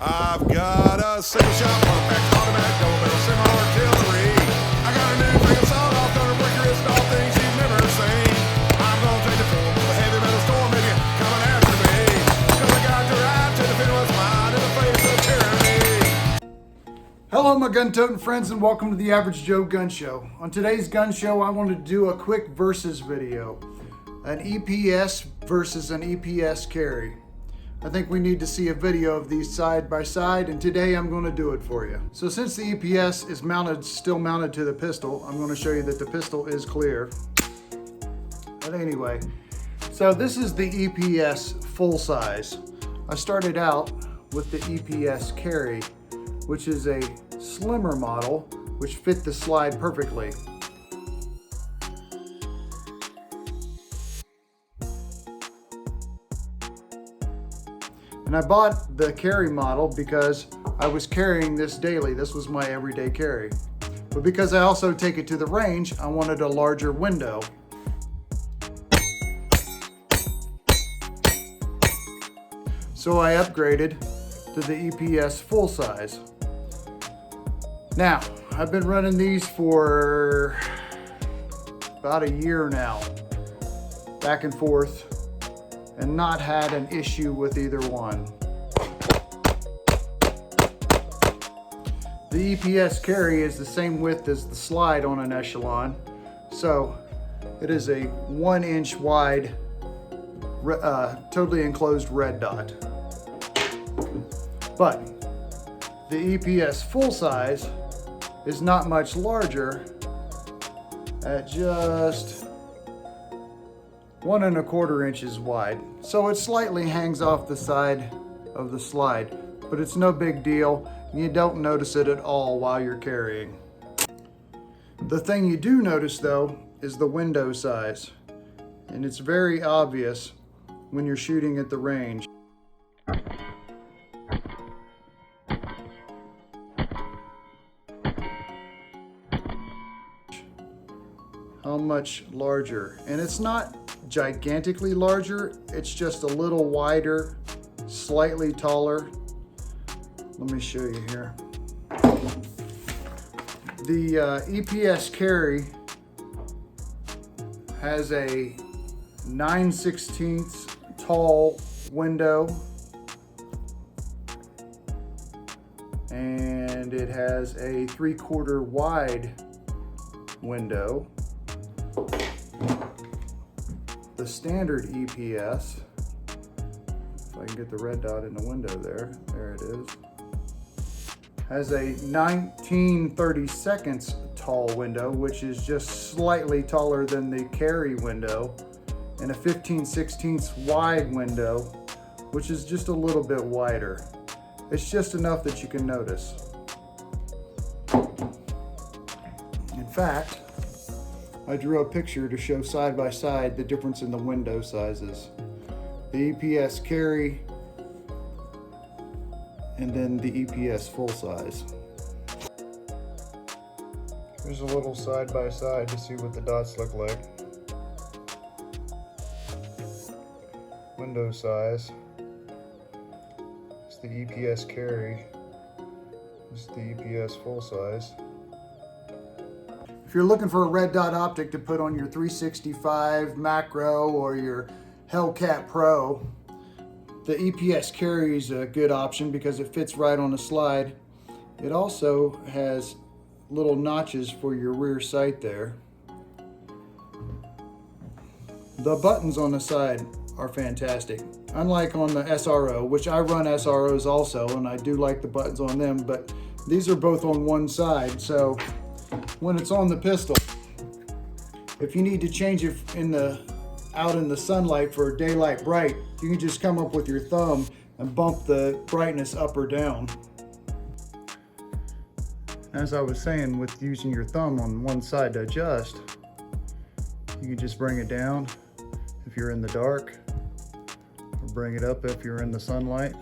I've got a single shot, pump-back, automatic, double-barrel, semi-artillery. I got a new freaking sawed-off, thunder breaker, it's all things you've never seen. I'm gonna take the form of a heavy metal storm, maybe coming after me. 'Cause I got the right to defend what's mine in the face of tyranny. Hello my gun-toting friends and welcome to the Average Joe Gun Show. On today's gun show I wanted to do a quick versus video. An EPS versus an EPS carry. I think we need to see a video of these side by side, and today I'm going to do it for you. So since the EPS is still mounted to the pistol, I'm going to show you that the pistol is clear. But anyway, so this is the EPS full size. I started out with the EPS carry, which is a slimmer model, which fit the slide perfectly. And I bought the carry model because I was carrying this daily. This was my everyday carry. But because I also take it to the range, I wanted a larger window. So I upgraded to the EPS full size. Now, I've been running these for about a year now, back and forth, and not had an issue with either one. The EPS carry is the same width as the slide on an echelon, so it is a 1 inch wide, totally enclosed red dot. But the EPS full size is not much larger at just 1 1/4 inches wide. So it slightly hangs off the side of the slide, but it's no big deal. You don't notice it at all while you're carrying. The thing you do notice though is the window size, and it's very obvious when you're shooting at the range. How much larger, and it's not gigantically larger, it's just a little wider, slightly taller. Let me show you here. The EPS carry has a 9/16 tall window, and it has a 3/4 wide window. The standard EPS, if I can get the red dot in the window there it is, has a 19/32 tall window, which is just slightly taller than the carry window, and a 15/16 wide window, which is just a little bit wider. It's just enough that you can notice. In fact, I drew a picture to show side by side the difference in the window sizes. The EPS carry and then the EPS full size. Here's a little side by side to see what the dots look like. Window size. It's the EPS carry. It's the EPS full size. If you're looking for a red dot optic to put on your 365 macro or your Hellcat Pro, the EPS carry is a good option because it fits right on the slide. It also has little notches for your rear sight there. The buttons on the side are fantastic. Unlike on the SRO, which I run SROs also, and I do like the buttons on them, but these are both on one side, so when it's on the pistol, if you need to change it out in the sunlight for daylight bright, you can just come up with your thumb and bump the brightness up or down. As I was saying, with using your thumb on one side to adjust, you can just bring it down if you're in the dark, or bring it up if you're in the sunlight.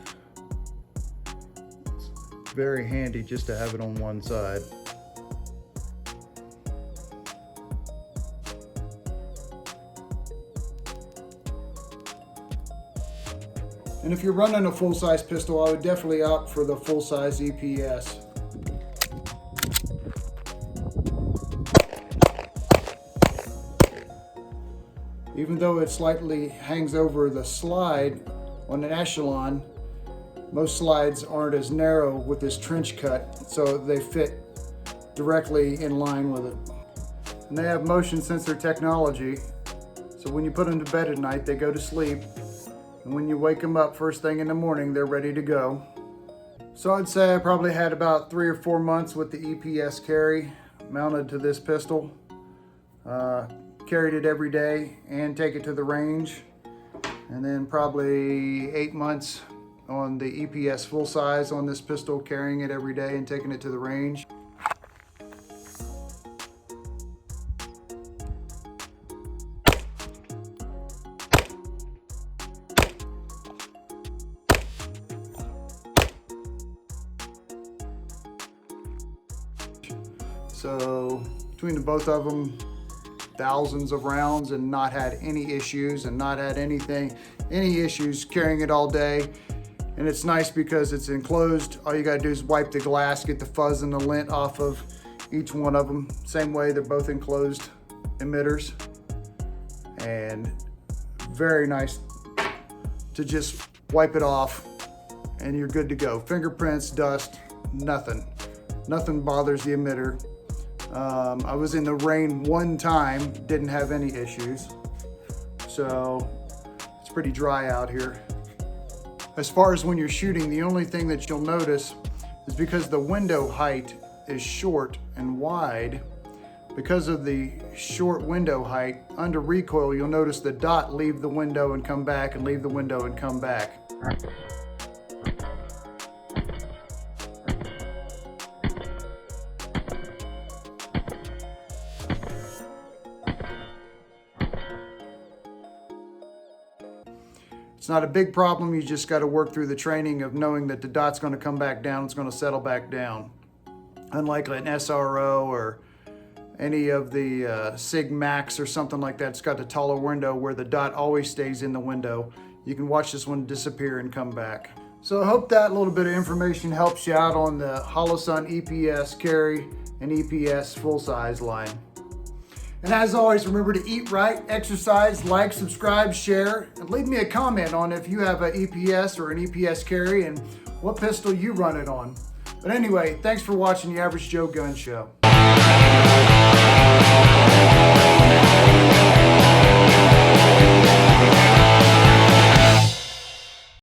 It's very handy just to have it on one side. And if you're running a full-size pistol, I would definitely opt for the full-size EPS. Even though it slightly hangs over the slide on an echelon, most slides aren't as narrow with this trench cut, so they fit directly in line with it. And they have motion sensor technology, so when you put them to bed at night, they go to sleep, and when you wake them up first thing in the morning, they're ready to go. So I'd say I probably had about 3 or 4 months with the EPS carry mounted to this pistol. Carried it every day and take it to the range, and then probably 8 months on the EPS full size on this pistol, carrying it every day and taking it to the range. So between the both of them, thousands of rounds, and not had any issues and not had any issues carrying it all day. And it's nice because it's enclosed. All you gotta do is wipe the glass, get the fuzz and the lint off of each one of them. Same way, they're both enclosed emitters, and very nice to just wipe it off and you're good to go. Fingerprints, dust, nothing bothers the emitter. I was in the rain one time, didn't have any issues. So it's pretty dry out here. As far as when you're shooting, the only thing that you'll notice is because the window height is short and wide, because of the short window height, under recoil, you'll notice the dot leave the window and come back and leave the window and come back. It's not a big problem, you just got to work through the training of knowing that the dot's going to come back down, it's going to settle back down. Unlike an SRO or any of the Sig Max or something like that, it's got the taller window where the dot always stays in the window. You can watch this one disappear and come back. So I hope that little bit of information helps you out on the Holosun EPS carry and EPS full-size line. And as always, remember to eat right, exercise, like, subscribe, share, and leave me a comment on if you have an EPS or an EPS carry and what pistol you run it on. But anyway, thanks for watching the Average Joe Gun Show.